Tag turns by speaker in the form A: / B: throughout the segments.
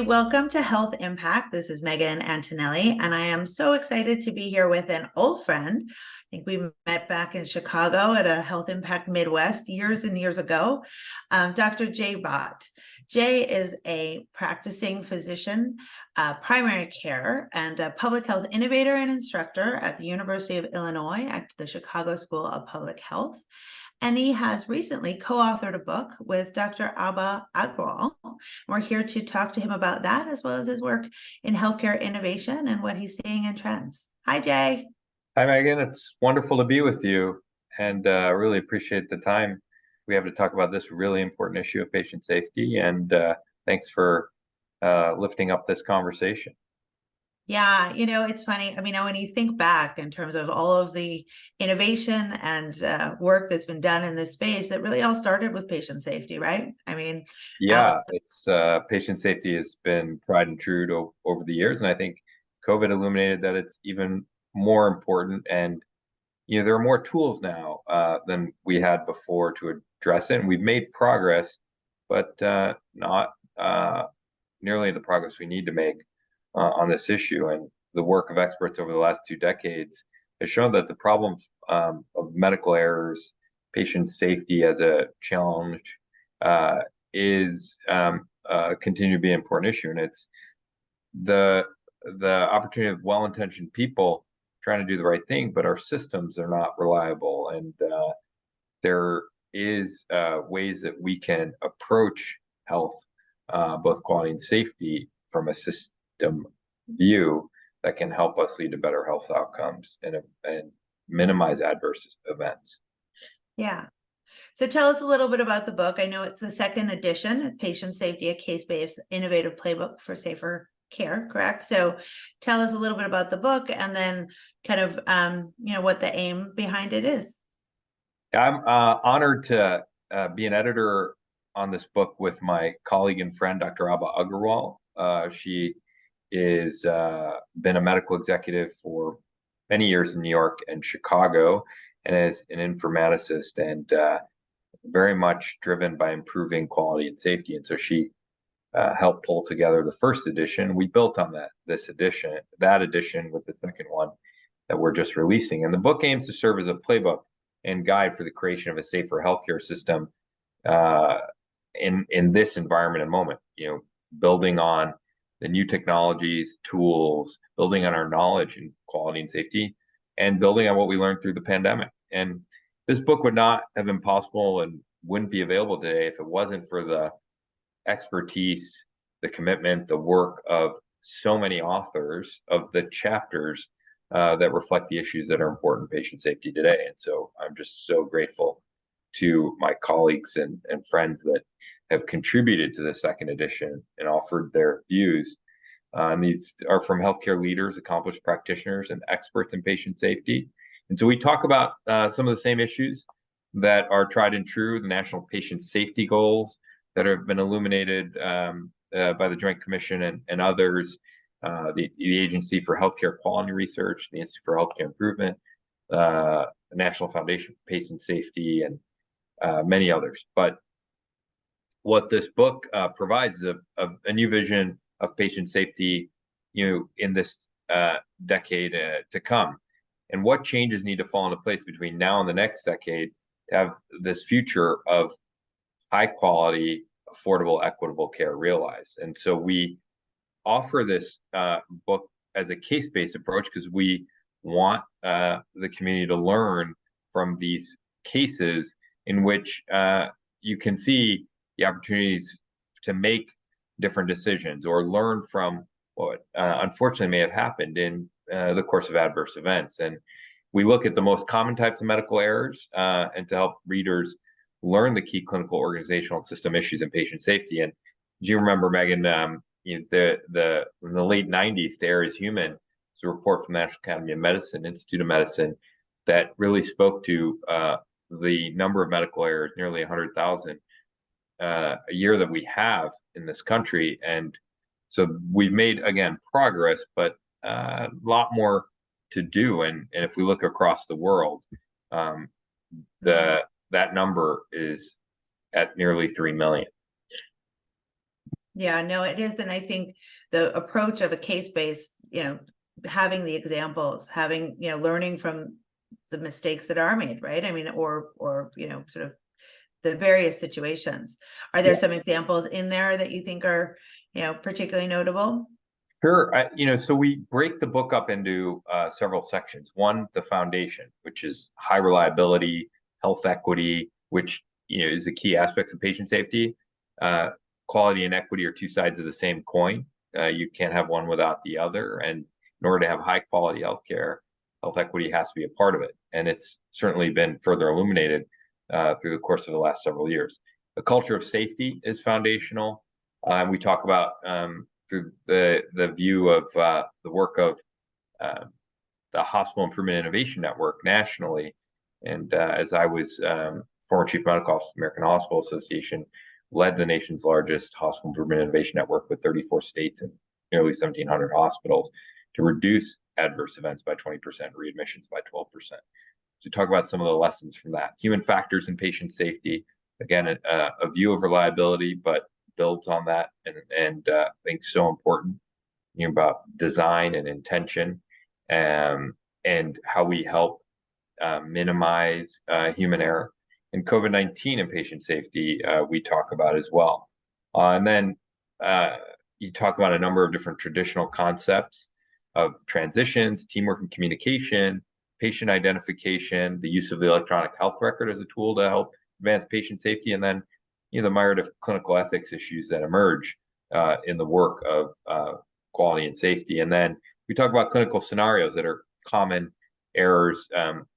A: welcome to Health Impact. This is Megan Antonelli, and I am so excited to be here with an old friend. I think we met back in Chicago at a Health Impact Midwest years and years ago, Dr. Jay Bhatt. Jay is a practicing physician, primary care, and a public health innovator and instructor at the University of Illinois at the Chicago School of Public Health. And he has recently co-authored a book with Dr. Abha Agrawal. We're here to talk to him about that, as well as his work in healthcare innovation and what he's seeing in trends. Hi, Jay.
B: Hi, Megan. It's wonderful to be with you, and really appreciate the time we have to talk about this really important issue of patient safety. And thanks for lifting up this conversation.
A: Yeah, it's funny. I mean, when you think back in terms of all of the innovation and work that's been done in this space, that really all started with patient safety, right? I mean,
B: Yeah, it's patient safety has been tried and true over the years, and I think COVID illuminated that it's even more important. And there are more tools now than we had before to address it, and we've made progress, but not nearly the progress we need to make on this issue. And the work of experts over the last 2 decades has shown that the problem of medical errors, patient safety as a challenge, is continue to be an important issue. And it's the opportunity of well-intentioned people trying to do the right thing, but our systems are not reliable. And there is ways that we can approach health, both quality and safety, from a system view that can help us lead to better health outcomes and minimize adverse events.
A: Yeah. So tell us a little bit about the book. I know it's the second edition, Patient Safety, a Case-based Innovative Playbook for Safer Care, correct? So tell us a little bit about the book, and then kind of, what the aim behind it is.
B: I'm honored to be an editor on this book with my colleague and friend, Dr. Abha Agrawal. She is been a medical executive for many years in New York and Chicago, and is an informaticist, and very much driven by improving quality and safety. And so she helped pull together the first edition. We built on that edition with the second one that we're just releasing. And the book aims to serve as a playbook and guide for the creation of a safer healthcare system in this environment and moment. Building on the new technologies, tools, building on our knowledge in quality and safety, and building on what we learned through the pandemic. And this book would not have been possible and wouldn't be available today if it wasn't for the expertise, the commitment, the work of so many authors of the chapters that reflect the issues that are important in patient safety today. And so I'm just so grateful to my colleagues and friends that have contributed to the second edition and offered their views. And these are from healthcare leaders, accomplished practitioners, and experts in patient safety. And so we talk about some of the same issues that are tried and true, the national patient safety goals that have been illuminated by the Joint Commission and others, the Agency for Healthcare Quality Research, the Institute for Healthcare Improvement, the National Foundation for Patient Safety, and many others. But what this book provides is a new vision of patient safety, in this decade to come, and what changes need to fall into place between now and the next decade to have this future of high quality, affordable, equitable care realized. And so we offer this book as a case-based approach because we want the community to learn from these cases in which you can see the opportunities to make different decisions or learn from what unfortunately may have happened in the course of adverse events. And we look at the most common types of medical errors and to help readers learn the key clinical, organizational, and system issues in patient safety. And do you remember, Megan, in the late 90s, The Error is Human, it's a report from the National Academy of Medicine, Institute of Medicine, that really spoke to the number of medical errors, nearly 100,000 a year that we have in this country. And so we've made, again, progress, but a lot more to do. And if we look across the world, that number is at nearly 3 million.
A: Yeah, no, it is. And I think the approach of a case-based, having the examples, having, learning from the mistakes that are made, right? I mean, or, sort of the various situations. Are there some examples in there that you think are, particularly notable?
B: Sure. So we break the book up into several sections. One, the foundation, which is high reliability, health equity, which is a key aspect of patient safety. Quality and equity are two sides of the same coin. You can't have one without the other. And in order to have high quality healthcare, health equity has to be a part of it. And it's certainly been further illuminated through the course of the last several years. The culture of safety is foundational. We talk about through the view of the work of the Hospital Improvement Innovation Network nationally. And as I was former chief medical officer of the American Hospital Association, led the nation's largest hospital improvement innovation network with 34 states and nearly 1,700 hospitals to reduce adverse events by 20%, readmissions by 12%. To talk about some of the lessons from that. Human factors in patient safety, again, a view of reliability, but builds on that, and I think so important, about design and intention, and how we help minimize human error. And COVID-19 and patient safety, we talk about as well. And then you talk about a number of different traditional concepts of transitions, teamwork and communication, patient identification, the use of the electronic health record as a tool to help advance patient safety, and then the myriad of clinical ethics issues that emerge in the work of quality and safety. And then we talk about clinical scenarios that are common errors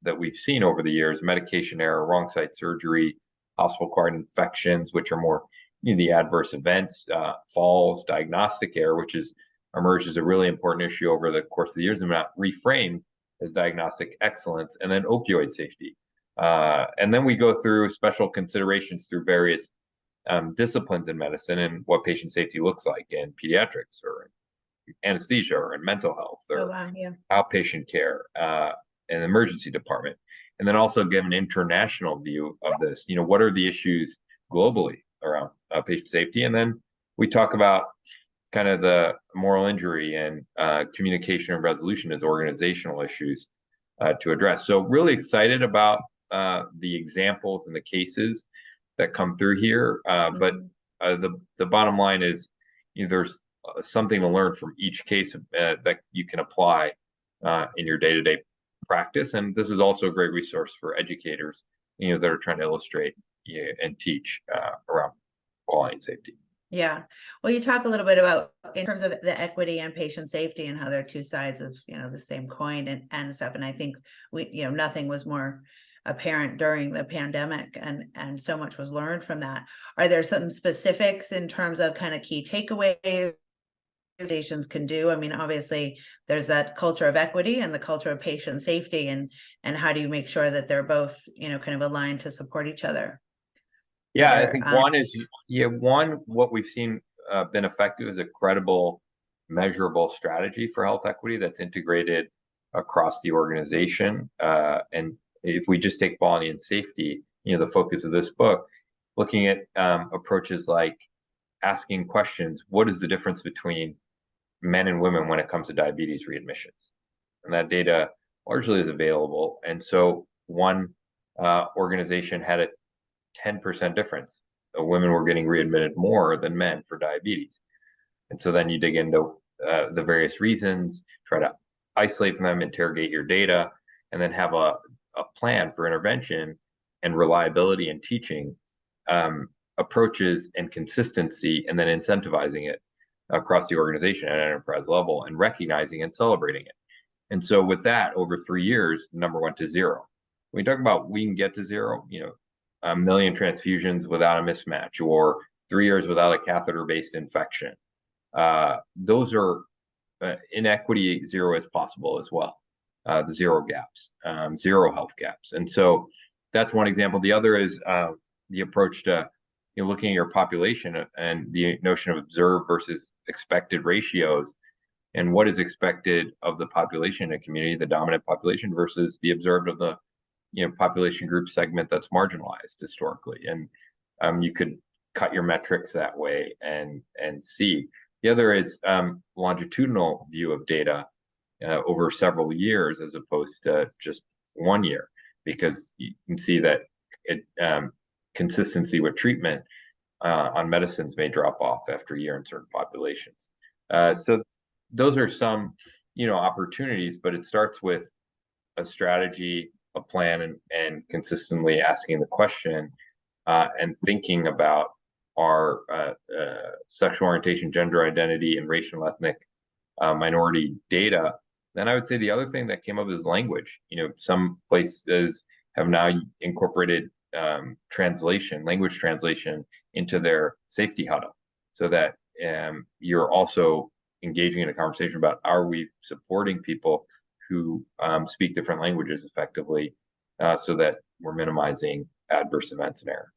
B: that we've seen over the years: medication error, wrong site surgery, hospital-acquired infections, which are more the adverse events, falls, diagnostic error, which has emerged as a really important issue over the course of the years and not reframed as diagnostic excellence, and then opioid safety. And then we go through special considerations through various disciplines in medicine and what patient safety looks like in pediatrics or anesthesia or in mental health or outpatient care and emergency department. And then also give an international view of this. What are the issues globally around patient safety? And then we talk about kind of the moral injury and communication and resolution as organizational issues to address. So really excited about the examples and the cases that come through here. But the bottom line is, there's something to learn from each case that you can apply in your day-to-day practice. And this is also a great resource for educators, that are trying to illustrate and teach around quality and safety.
A: Yeah. Well, you talk a little bit about in terms of the equity and patient safety and how they're two sides of, the same coin and stuff. And I think nothing was more apparent during the pandemic, and so much was learned from that. Are there some specifics in terms of kind of key takeaways organizations can do? I mean, obviously there's that culture of equity and the culture of patient safety, and how do you make sure that they're both, kind of aligned to support each other?
B: Yeah, I think one is, what we've seen been effective is a credible, measurable strategy for health equity that's integrated across the organization. And if we just take quality and safety, the focus of this book, looking at approaches like asking questions: what is the difference between men and women when it comes to diabetes readmissions? And that data largely is available. And so one organization had a 10% difference. Women were getting readmitted more than men for diabetes. And so then you dig into the various reasons, try to isolate them, interrogate your data, and then have a plan for intervention and reliability and teaching approaches and consistency, and then incentivizing it across the organization at an enterprise level and recognizing and celebrating it. And so with that, over 3 years, the number went to 0. When we talk about we can get to 0, 1 million transfusions without a mismatch, or 3 years without a catheter-based infection. Those are inequity 0 as possible as well. The 0 gaps, 0 health gaps. And so that's one example. The other is the approach to looking at your population and the notion of observed versus expected ratios, and what is expected of the population in a community, the dominant population, versus the observed of the population group segment that's marginalized historically. And you could cut your metrics that way and see. The other is longitudinal view of data over several years as opposed to just 1 year, because you can see that consistency with treatment on medicines may drop off after a year in certain populations. So those are some, opportunities, but it starts with a strategy, a plan, and consistently asking the question and thinking about our sexual orientation, gender identity, and racial and ethnic minority data. Then I would say the other thing that came up is language. Some places have now incorporated language translation into their safety huddle, so that you're also engaging in a conversation about, are we supporting people who speak different languages effectively, so that we're minimizing adverse events and error.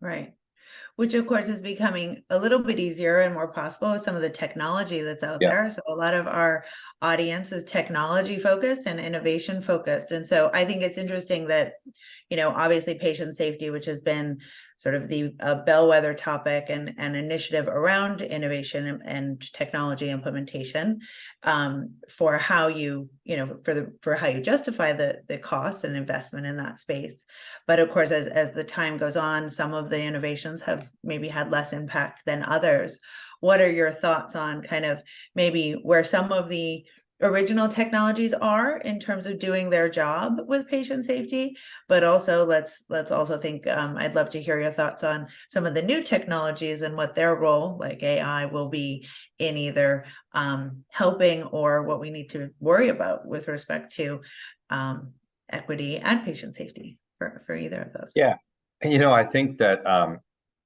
A: Right. Which of course is becoming a little bit easier and more possible with some of the technology that's out there. So a lot of our audience is technology focused and innovation focused. And so I think it's interesting that, obviously patient safety, which has been sort of the bellwether topic and initiative around innovation and technology implementation, for how you, for how you justify the costs and investment in that space. But of course, as the time goes on, some of the innovations have maybe had less impact than others. What are your thoughts on kind of maybe where some of the original technologies are in terms of doing their job with patient safety, but also let's also think, I'd love to hear your thoughts on some of the new technologies and what their role, like AI, will be in either helping or what we need to worry about with respect to equity and patient safety for either of those.
B: Yeah, I think that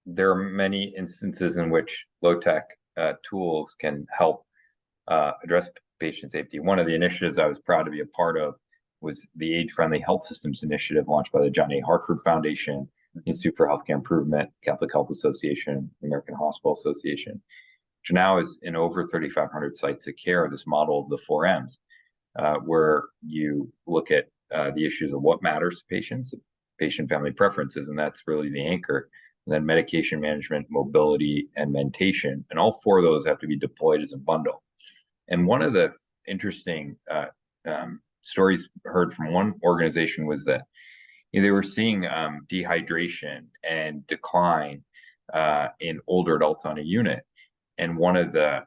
B: there are many instances in which low-tech tools can help address patient safety. One of the initiatives I was proud to be a part of was the Age-Friendly Health Systems Initiative launched by the John A. Hartford Foundation, Institute for Healthcare Improvement, Catholic Health Association, American Hospital Association, which now is in over 3,500 sites of care, this model of the 4Ms, where you look at the issues of what matters to patients, patient family preferences, and that's really the anchor. And then medication management, mobility, and mentation. And all four of those have to be deployed as a bundle. And one of the interesting stories heard from one organization was that they were seeing dehydration and decline in older adults on a unit. And one of the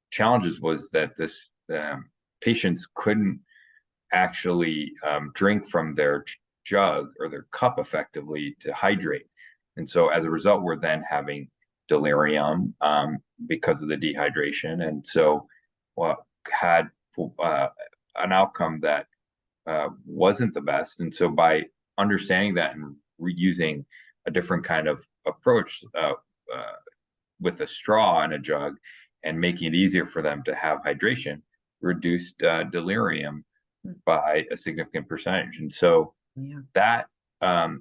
B: challenges was that this patients couldn't actually drink from their jug or their cup effectively to hydrate. And so as a result, we're then having delirium because of the dehydration. And so had an outcome that wasn't the best. And so by understanding that and reusing a different kind of approach with a straw in a jug and making it easier for them to have hydration, reduced delirium by a significant percentage. And so that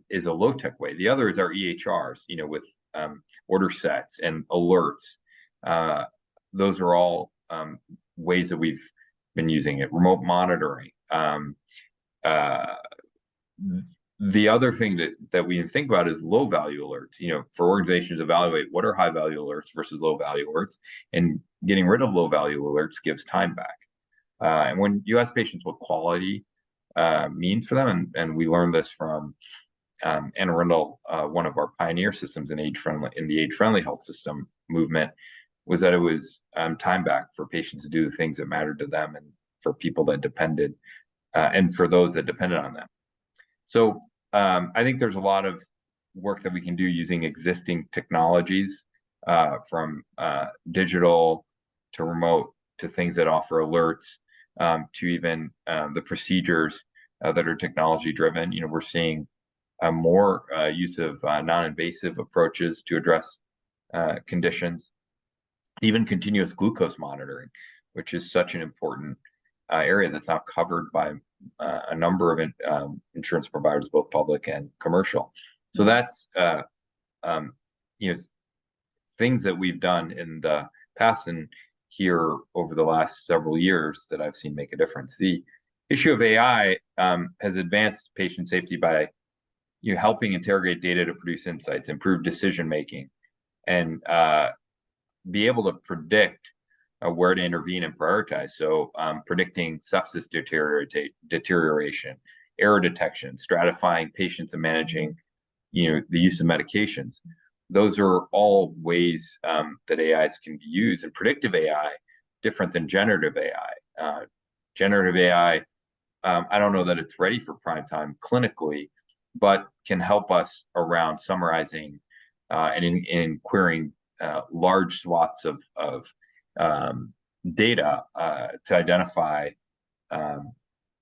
B: is a low-tech way. The other is our EHRs, with order sets and alerts. Those are all ways that we've been using it. Remote monitoring. The other thing that we think about is low-value alerts. For organizations to evaluate what are high-value alerts versus low-value alerts, and getting rid of low-value alerts gives time back. And when you ask patients what quality means for them, and we learned this from Anna Rundle, one of our pioneer systems in the age-friendly health system movement, was that it was time back for patients to do the things that mattered to them and for people that depended, and for those that depended on them. So I think there's a lot of work that we can do using existing technologies, from digital to remote to things that offer alerts, to even the procedures that are technology driven. We're seeing more use of non-invasive approaches to address conditions, even continuous glucose monitoring, which is such an important area that's not covered by a number of insurance providers, both public and commercial. So that's things that we've done in the past and here over the last several years that I've seen make a difference. The issue of AI has advanced patient safety by helping interrogate data to produce insights, improve decision making, and be able to predict where to intervene and prioritize. So predicting sepsis deterioration, error detection, stratifying patients, and managing the use of medications. Those are all ways that AIs can be used. And predictive AI, different than generative AI. Generative AI, I don't know that it's ready for prime time clinically, but can help us around summarizing and in querying large swaths of data to identify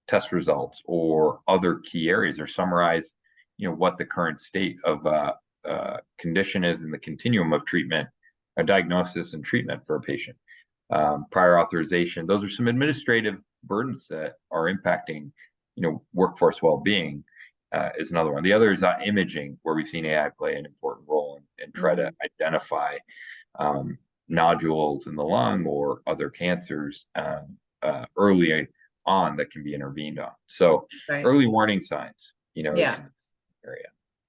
B: test results or other key areas, or summarize what the current state of condition is in the continuum of treatment, a diagnosis and treatment for a patient. Prior authorization, those are some administrative burdens that are impacting workforce well-being, is another one. The other is imaging, where we've seen AI play an important role and try to identify nodules in the lung or other cancers early on that can be intervened on. So early warning signs, is an area.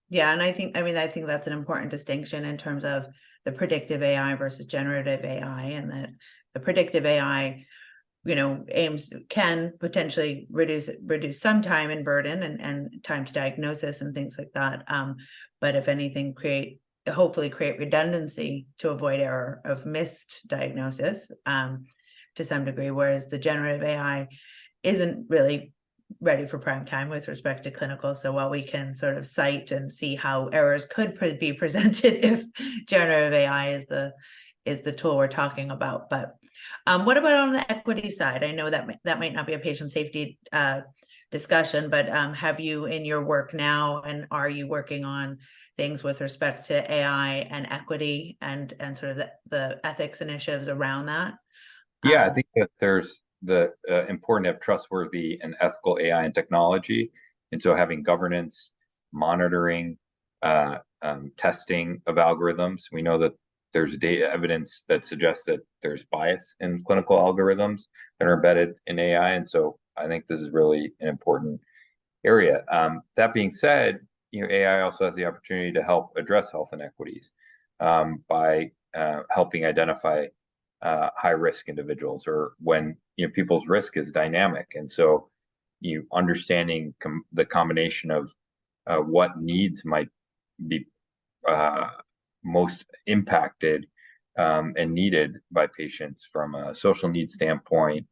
A: Yeah, and I think that's an important distinction in terms of the predictive AI versus generative AI, and that the predictive AI, can potentially reduce some time and burden and time to diagnosis and things like that. But if anything, hopefully create redundancy to avoid error of missed diagnosis to some degree, whereas the generative AI isn't really ready for prime time with respect to clinical. So while we can sort of cite and see how errors could be presented if generative AI is the tool we're talking about. But what about on the equity side? I know that might not be a patient safety discussion, but have you in your work now, and are you working on things with respect to AI and equity and sort of the ethics initiatives around that?
B: Yeah, I think that there's the important to have trustworthy and ethical AI and technology. And so having governance, monitoring, testing of algorithms. We know that there's data evidence that suggests that there's bias in clinical algorithms that are embedded in AI. And so I think this is really an important area. That being said, AI also has the opportunity to help address health inequities by helping identify high-risk individuals, or when people's risk is dynamic. And so understanding the combination of what needs might be most impacted and needed by patients from a social needs standpoint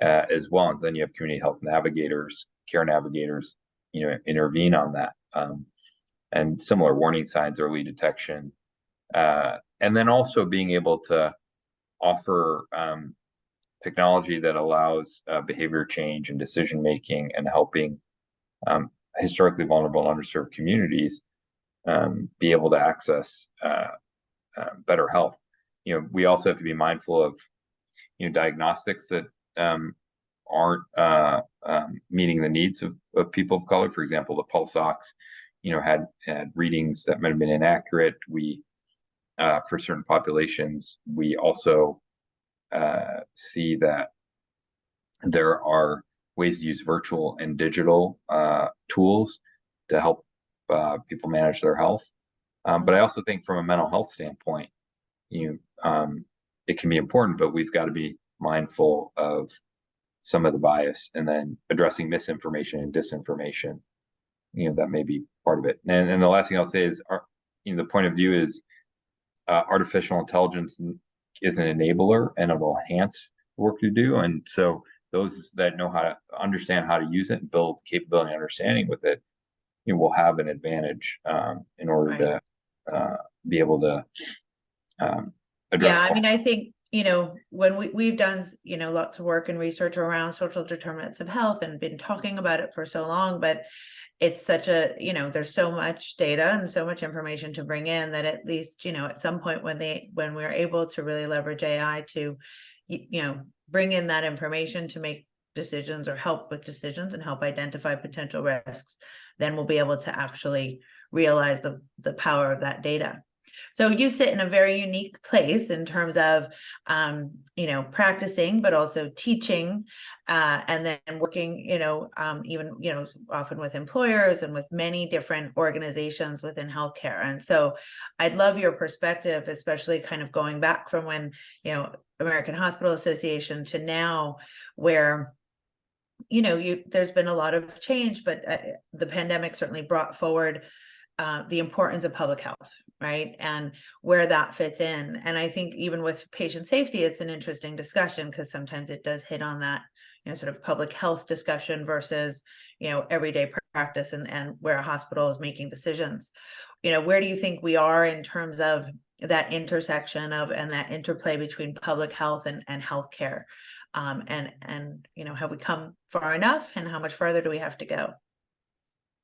B: as well. And then you have community health navigators, care navigators, intervene on that. And similar warning signs, early detection. And then also being able to offer technology that allows behavior change and decision making, and helping historically vulnerable and underserved communities be able to access better health. We also have to be mindful of diagnostics that aren't meeting the needs of people of color. For example, the pulse ox had readings that might have been inaccurate. We for certain populations, we also see that there are ways to use virtual and digital tools to help people manage their health. But I also think from a mental health standpoint, it can be important, but we've got to be mindful of some of the bias, and then addressing misinformation and disinformation. That may be part of it. And the last thing I'll say is, the point of view is artificial intelligence is an enabler, and it will enhance the work you do. And so those that know how to understand how to use it and build capability and understanding with it, will have an advantage in order to be able to address.
A: Yeah, I mean, I think when we've done lots of work and research around social determinants of health and been talking about it for so long, but it's such a there's so much data and so much information to bring in, that at least at some point when we're able to really leverage AI to bring in that information to make decisions or help with decisions and help identify potential risks, then we'll be able to actually realize the power of that data. So you sit in a very unique place in terms of, practicing, but also teaching, and then working, even, often with employers and with many different organizations within healthcare. And so I'd love your perspective, especially kind of going back from when, American Hospital Association to now, where there's been a lot of change, but the pandemic certainly brought forward the importance of public health, right? And where that fits in. And I think even with patient safety, it's an interesting discussion because sometimes it does hit on that, sort of public health discussion versus, everyday practice and where a hospital is making decisions. Where do you think we are in terms of that intersection of and that interplay between public health and healthcare? And have we come far enough, and how much further do we have to go?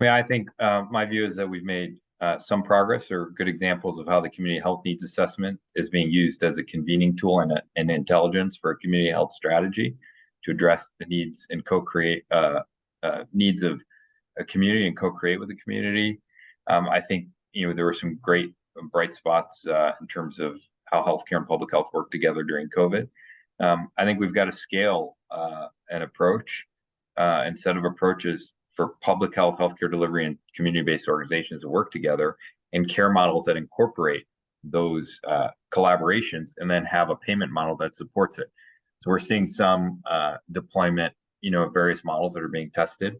B: I think my view is that we've made some progress or good examples of how the community health needs assessment is being used as a convening tool and intelligence for a community health strategy to address the needs and co-create needs of a community and co-create with the community. I think there were some great bright spots in terms of how healthcare and public health work together during COVID. I think we've got to scale an approach and set of approaches for public health, healthcare delivery, and community-based organizations to work together, and care models that incorporate those collaborations, and then have a payment model that supports it. So we're seeing some deployment, of various models that are being tested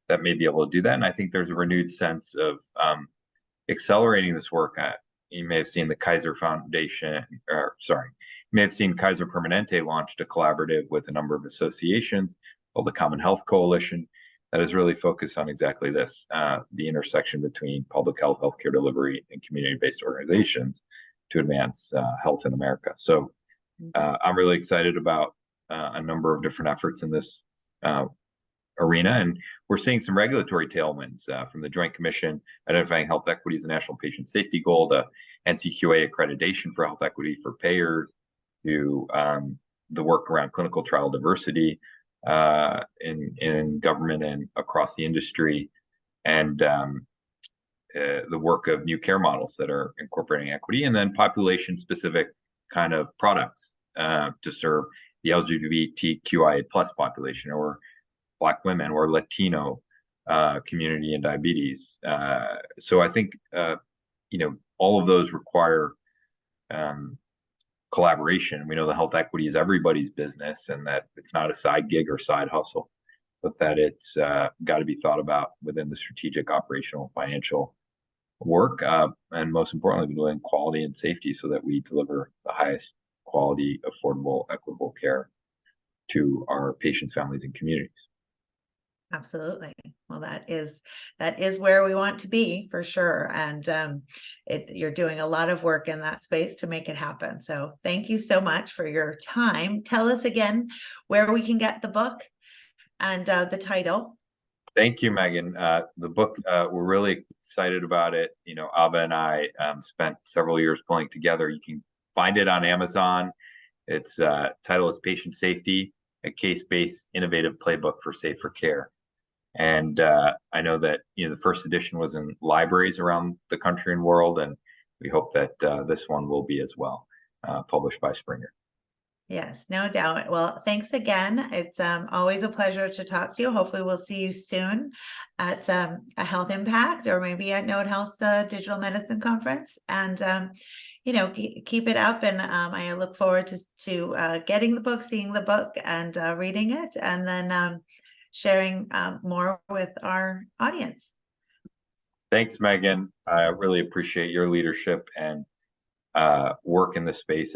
B: that may be able to do that. And I think there's a renewed sense of accelerating this work. You may have seen the Kaiser Foundation, you may have seen Kaiser Permanente launched a collaborative with a number of associations called the Common Health Coalition that is really focused on exactly this, the intersection between public health, healthcare delivery, and community-based organizations to advance health in America. So I'm really excited about a number of different efforts in this arena. And we're seeing some regulatory tailwinds from the Joint Commission identifying health equity as a national patient safety goal, to NCQA accreditation for health equity for payers, to the work around clinical trial diversity in government and across the industry, and the work of new care models that are incorporating equity, and then population-specific kind of products to serve the LGBTQIA+ population, or Black women, or Latino community in diabetes. So I think all of those require collaboration. We know the health equity is everybody's business, and that it's not a side gig or side hustle, but that it's got to be thought about within the strategic, operational, financial work, and most importantly, doing quality and safety so that we deliver the highest quality, affordable, equitable care to our patients, families, and communities.
A: Absolutely. Well, that is where we want to be, for sure. And you're doing a lot of work in that space to make it happen. So thank you so much for your time. Tell us again where we can get the book and the title.
B: Thank you, Megan. The book, we're really excited about it. Abba and I spent several years pulling together. You can find it on Amazon. Its title is Patient Safety, a Case-based Innovative Playbook for Safer Care. And I know that the first edition was in libraries around the country and world, and we hope that this one will be as well, published by Springer.
A: Yes, no doubt. Well, thanks again. It's always a pleasure to talk to you. Hopefully we'll see you soon at a HealthIMPACT, or maybe at Node Health's Digital Medicine Conference. And keep it up. And I look forward to getting the book, seeing the book, and reading it, and then sharing more with our audience.
B: Thanks, Megan. I really appreciate your leadership and work in this space,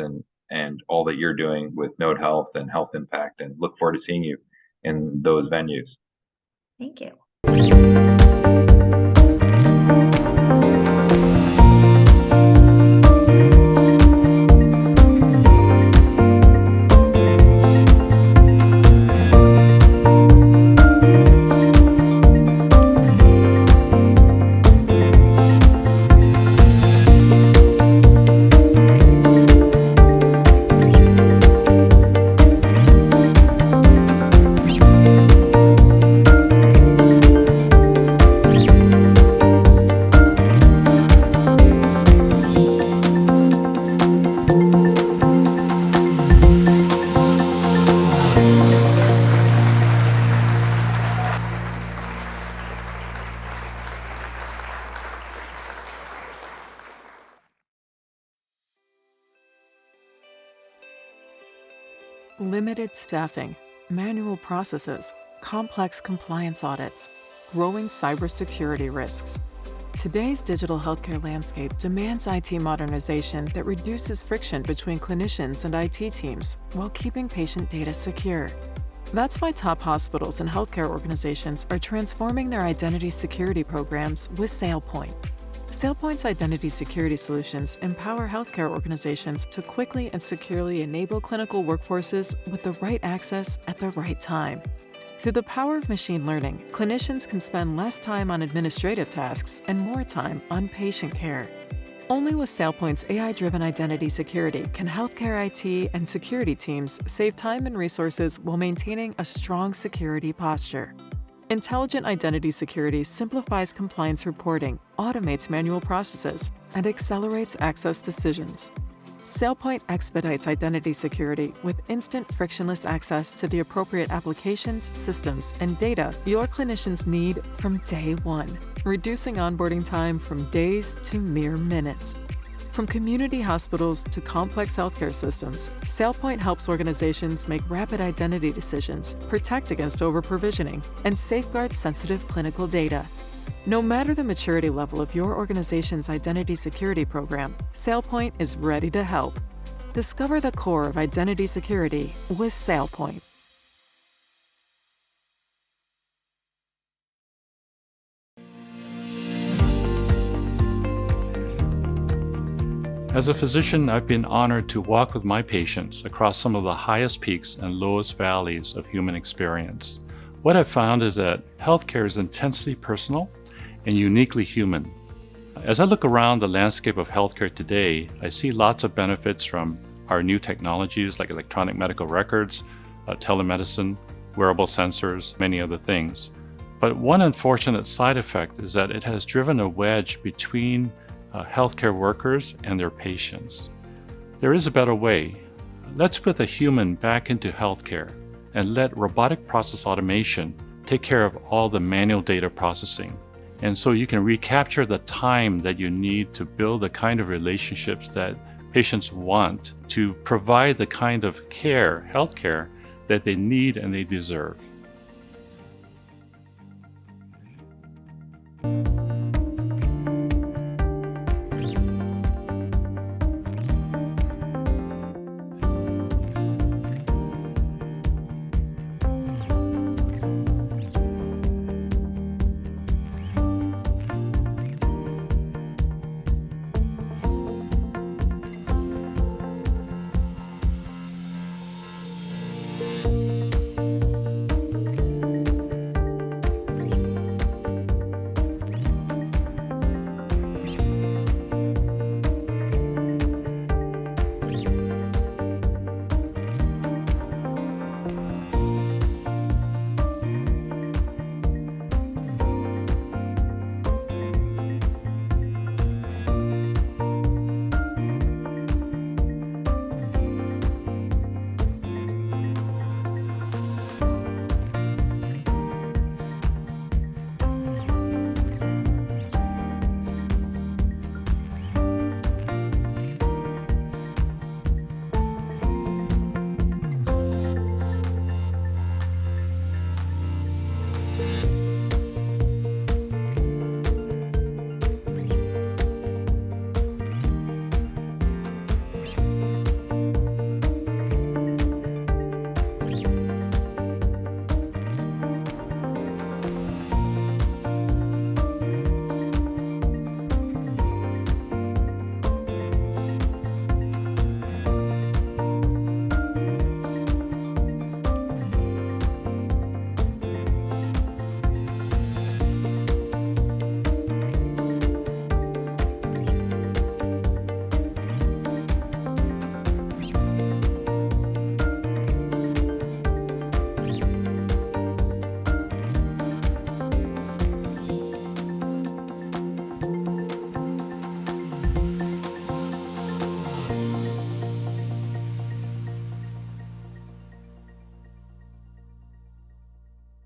B: and all that you're doing with Node Health and HealthIMPACT, and look forward to seeing you in those venues.
A: Thank you.
C: Limited staffing, manual processes, complex compliance audits, growing cybersecurity risks. Today's digital healthcare landscape demands IT modernization that reduces friction between clinicians and IT teams while keeping patient data secure. That's why top hospitals and healthcare organizations are transforming their identity security programs with SailPoint. SailPoint's identity security solutions empower healthcare organizations to quickly and securely enable clinical workforces with the right access at the right time. Through the power of machine learning, clinicians can spend less time on administrative tasks and more time on patient care. Only with SailPoint's AI-driven identity security can healthcare IT and security teams save time and resources while maintaining a strong security posture. Intelligent identity security simplifies compliance reporting, automates manual processes, and accelerates access decisions. SailPoint expedites identity security with instant frictionless access to the appropriate applications, systems, and data your clinicians need from day one, reducing onboarding time from days to mere minutes. From community hospitals to complex healthcare systems, SailPoint helps organizations make rapid identity decisions, protect against over-provisioning, and safeguard sensitive clinical data. No matter the maturity level of your organization's identity security program, SailPoint is ready to help. Discover the core of identity security with SailPoint.
D: As a physician, I've been honored to walk with my patients across some of the highest peaks and lowest valleys of human experience. What I've found is that healthcare is intensely personal and uniquely human. As I look around the landscape of healthcare today, I see lots of benefits from our new technologies like electronic medical records, telemedicine, wearable sensors, many other things. But one unfortunate side effect is that it has driven a wedge between healthcare workers and their patients. There is a better way. Let's put the human back into healthcare and let robotic process automation take care of all the manual data processing. And so you can recapture the time that you need to build the kind of relationships that patients want to provide the kind of care, healthcare, that they need and they deserve.